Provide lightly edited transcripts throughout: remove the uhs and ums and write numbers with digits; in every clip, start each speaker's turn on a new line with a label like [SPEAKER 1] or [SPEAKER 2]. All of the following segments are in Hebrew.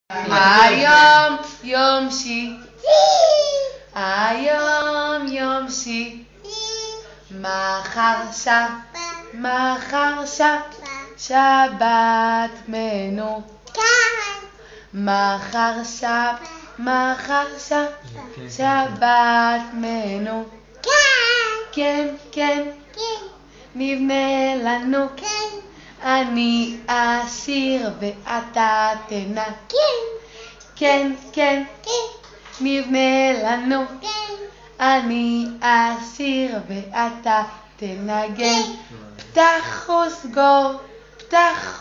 [SPEAKER 1] היום יום שישי, מחר שבת מנוחה. מחר שבת מנוחה. כן, נבנה לנו. אני אסיר ואתה תנגן. כן, נבנה לנו. אני אסיר ואתה תנגן. פתח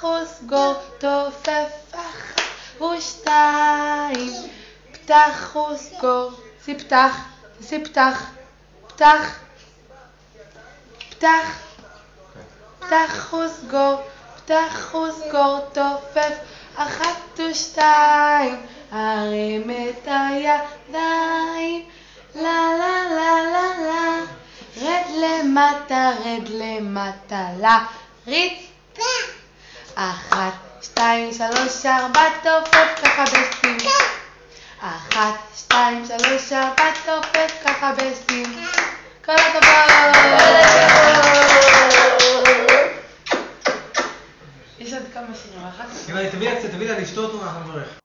[SPEAKER 1] וסגור, תופף אחת ושתיים. פתח וסגור, פתח, פתח וסגור, תופף אחת ושתיים. הרים את הידיים, לה לה לה לה לה. רד למטה, להריץ. 1, 2, 3, 4, תופף ככה בסים. 1, 2, 3, 4, תופף ככה בסים. כל הכבוד. יש עוד כמה שירים, אחת.
[SPEAKER 2] תביא לה לשתות ואנחנו נברך.